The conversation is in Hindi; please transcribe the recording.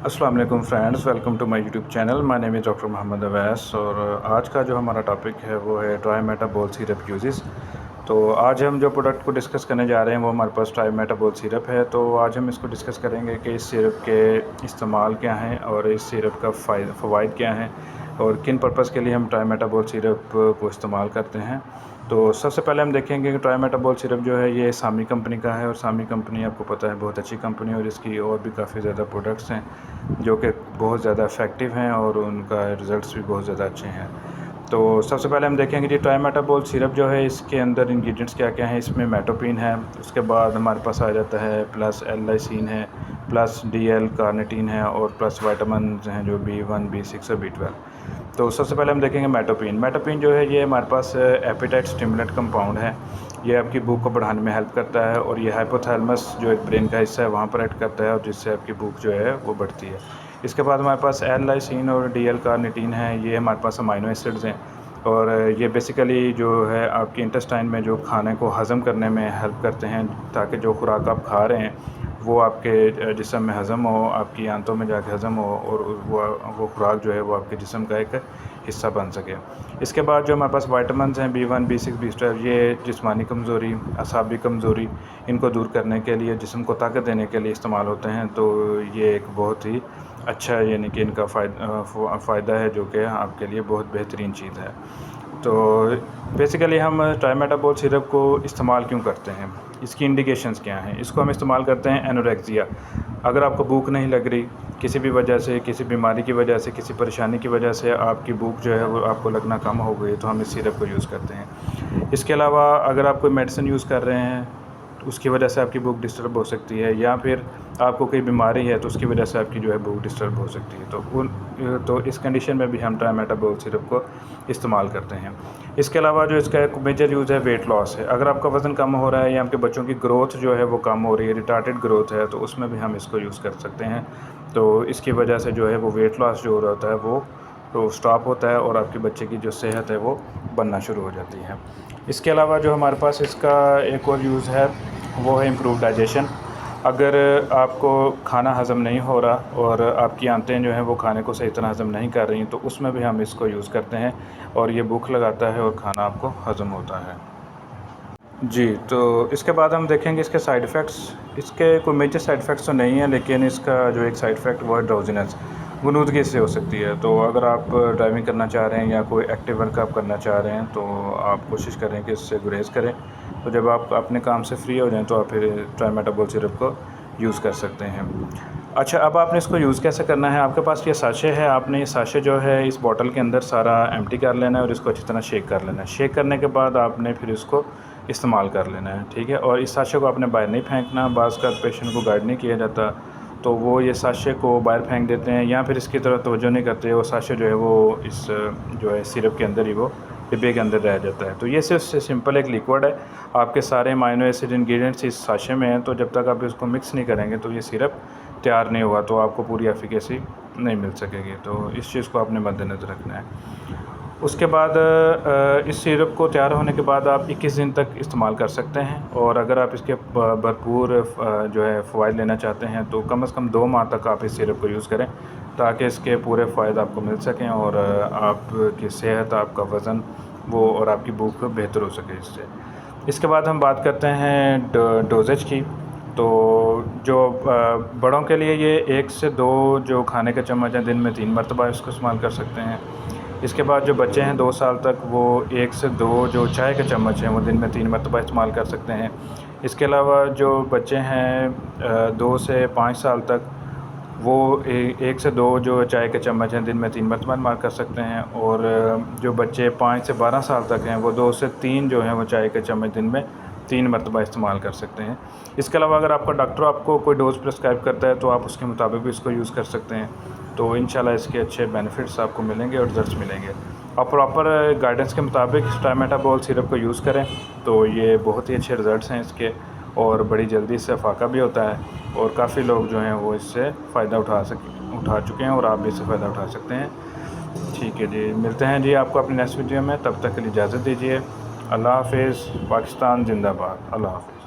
अस्सलाम वालेकुम friends, welcome to my YouTube channel. My name is doctor Mohammad Awais और आज का जो हमारा टॉपिक है वो है ट्राइमेटाबोल सिरप यूजेस। तो आज हम जो प्रोडक्ट को डिस्कस करने जा रहे हैं वो हमारे पास ट्राइमेटाबोल सिरप है। तो आज हम इसको डिस्कस करेंगे कि इस सिरप के इस्तेमाल क्या हैं और इस सिरप का फ़वाइद क्या हैं और किन पर्पज़ के लिए हम ट्राइमेटाबोल सिरप को इस्तेमाल करते हैं। तो सबसे पहले हम देखेंगे कि ट्राइमेटाबोल सिरप जो है ये सामी कंपनी का है और सामी कंपनी आपको पता है बहुत अच्छी कंपनी है और इसकी और भी काफ़ी ज़्यादा प्रोडक्ट्स हैं जो कि बहुत ज़्यादा इफ़ेक्टिव हैं और उनका रिज़ल्ट्स भी बहुत ज़्यादा अच्छे हैं। तो सबसे पहले हम देखेंगे जी ट्राइमेटाबोल सिरप जो है इसके अंदर इंग्रेडिएंट्स क्या क्या हैं। इसमें मेटोपिन है, उसके बाद हमारे पास आ जाता है प्लस एल-लाइसिन है, प्लस DL कार्निटीन है और प्लस विटामिन हैं जो B1, B6 और B12। तो सबसे पहले हम देखेंगे मेटोपिन जो है ये हमारे पास एपेटाइट स्टिमुलेंट कंपाउंड है। ये आपकी भूख को बढ़ाने में हेल्प करता है और ये हाइपोथैलेमस जो एक ब्रेन का हिस्सा है वहाँ पर एक्ट करता है और जिससे आपकी भूख जो है वो बढ़ती है। इसके बाद हमारे पास एल-लाइसिन और DL कार्निटीन है, ये हमारे पास अमाइनो एसिड्स हैं और ये बेसिकली जो है आपके इंटेस्टाइन में जो खाने को हज़म करने में हेल्प करते हैं ताकि जो खुराक आप खा रहे हैं वो आपके जिस्म में हज़म हो, आपकी आंतों में जाके हज़म हो और वो खुराक जो है वो आपके जिस्म का एक हिस्सा बन सके। इसके बाद जो हमारे पास विटामिन्स हैं B1, B6, B12, ये जिस्मानी कमज़ोरी, असाबी कमज़ोरी इनको दूर करने के लिए, जिस्म को ताकत देने के लिए इस्तेमाल होते हैं। तो ये एक बहुत ही अच्छा यानी कि इनका फ़ायदा है जो कि आपके लिए बहुत बेहतरीन चीज़ है। तो बेसिकली हम ट्राइमेटाबोल सिरप को इस्तेमाल क्यों करते हैं, इसकी इंडिकेशंस क्या हैं। इसको हम इस्तेमाल करते हैं एनोरेक्सिया, अगर आपको भूख नहीं लग रही किसी भी वजह से, किसी बीमारी की वजह से, किसी परेशानी की वजह से आपकी भूख जो है वो आपको लगना कम हो गई तो हम इस सिरप को यूज़ करते हैं। इसके अलावा अगर आप कोई मेडिसिन यूज़ कर रहे हैं उसकी वजह से आपकी भूख डिस्टर्ब हो सकती है या फिर आपको कोई बीमारी है तो उसकी वजह से आपकी जो है भूख डिस्टर्ब हो सकती है। तो इस कंडीशन में भी हम ट्राइमेटाबोल सिरप को इस्तेमाल करते हैं। इसके अलावा जो इसका एक मेजर यूज़ है वेट लॉस है। अगर आपका वज़न कम हो रहा है या आपके बच्चों की ग्रोथ जो है वो कम हो रही है, रिटार्टेड ग्रोथ है, तो उसमें भी हम इसको यूज़ कर सकते हैं। तो इसकी वजह से जो है वो वेट लॉस जो हो रहा होता है वो तो स्टॉप होता है और आपके बच्चे की जो सेहत है वो बनना शुरू हो जाती है। इसके अलावा जो हमारे पास इसका एक और यूज़ है वो है इम्प्रूव डाइजेशन। अगर आपको खाना हज़म नहीं हो रहा और आपकी आंतें जो हैं वो खाने को सही तरह हज़म नहीं कर रही तो उसमें भी हम इसको यूज़ करते हैं और ये भूख लगाता है और खाना आपको हज़म होता है। जी, तो इसके बाद हम देखेंगे इसके साइड इफ़ेक्ट्स। इसके कोई मेजर साइड इफ़ेक्ट्स तो नहीं है लेकिन इसका जो एक साइड इफ़ेक्ट वो है ड्राउज़ीनेस, गुनूदगी से हो सकती है। तो अगर आप ड्राइविंग करना चाह रहे हैं या कोई एक्टिव वर्क आप करना चाह रहे हैं तो आप कोशिश करें कि इससे गुरेज़ करें। तो जब आप अपने काम से फ्री हो जाएँ तो आप फिर ट्राइमेटाबोल सिरप को यूज़ कर सकते हैं। अच्छा, अब आपने इसको यूज़ कैसे करना है। आपके पास ये साशे है, आपने ये साशे जो है इस बॉटल के अंदर सारा एम्प्टी कर लेना है और इसको अच्छी तरह शेक कर लेना है। शेक करने के बाद आपने फिर इसको इस्तेमाल कर लेना है, ठीक है। और इस साशे को आपने बाहर नहीं फेंकना। बाज़ का पेशेंट को गाइड नहीं किया जाता तो वो ये साशे को बाहर फेंक देते हैं या फिर इसकी तरफ तवज्जो नहीं करते। वो साशे जो है वो इस जो है सिरप के अंदर ही वो डिब्बे के अंदर रह जाता है। तो ये सिर्फ सिंपल एक लिक्विड है, आपके सारे अमाइनो एसिड इंग्रेडिएंट्स इस साशे में हैं। तो जब तक आप इसको मिक्स नहीं करेंगे तो ये सिरप तैयार नहीं हुआ तो आपको पूरी एफिकेसी नहीं मिल सकेगी। तो इस चीज़ को आपने मद्देनज़र रखना है। उसके बाद इस सिरप को तैयार होने के बाद आप 21 दिन तक इस्तेमाल कर सकते हैं और अगर आप इसके भरपूर जो है फ़वाइद लेना चाहते हैं तो कम से कम 2 माह तक आप इस सिरप को यूज़ करें ताकि इसके पूरे फ़ायदे आपको मिल सकें और आपकी सेहत, आपका वज़न वो और आपकी भूख बेहतर हो सके इससे। इसके बाद हम बात करते हैं डोजेज की। तो जो बड़ों के लिए ये 1 से 2 जो खाने के चम्मच हैं दिन में 3 मरतबा इसको इस्तेमाल कर सकते हैं। इसके बाद जो बच्चे हैं 2 साल तक वो 1 से 2 जो चाय के चम्मच हैं वो दिन में 3 मरतबा इस्तेमाल कर सकते हैं। इसके अलावा जो बच्चे हैं 2 से 5 साल तक वो 1 से 2 जो चाय के चम्मच हैं दिन में 3 मरतबा इस्तेमाल कर सकते हैं और जो बच्चे 5 से 12 साल तक हैं वो 2 से 3 जो हैं वो चाय के चम्मच दिन में 3 मरतबा इस्तेमाल कर सकते हैं। इसके अलावा अगर आपका डॉक्टर आपको कोई डोज़ प्रिस्क्राइब करता है तो आप उसके मुताबिक भी इसको यूज़ कर सकते हैं। तो इंशाल्लाह इसके अच्छे बेनिफिट्स आपको मिलेंगे और रिज़ल्ट्स मिलेंगे। आप प्रॉपर गाइडेंस के मुताबिक ट्राइमेटाबोल सिरप को यूज़ करें तो ये बहुत ही अच्छे रिज़ल्ट्स हैं इसके और बड़ी जल्दी इससे फ़ाका भी होता है और काफ़ी लोग जो हैं वो इससे फ़ायदा उठा चुके हैं और आप भी इससे फ़ायदा उठा सकते हैं। ठीक है जी, मिलते हैं जी आपको अपनी नेक्स्ट वीडियो में, तब तक के लिए इजाज़त दीजिए। अल्लाह हाफ़िज़। पाकिस्तान ज़िंदाबाद। अल्लाह हाफ़िज़।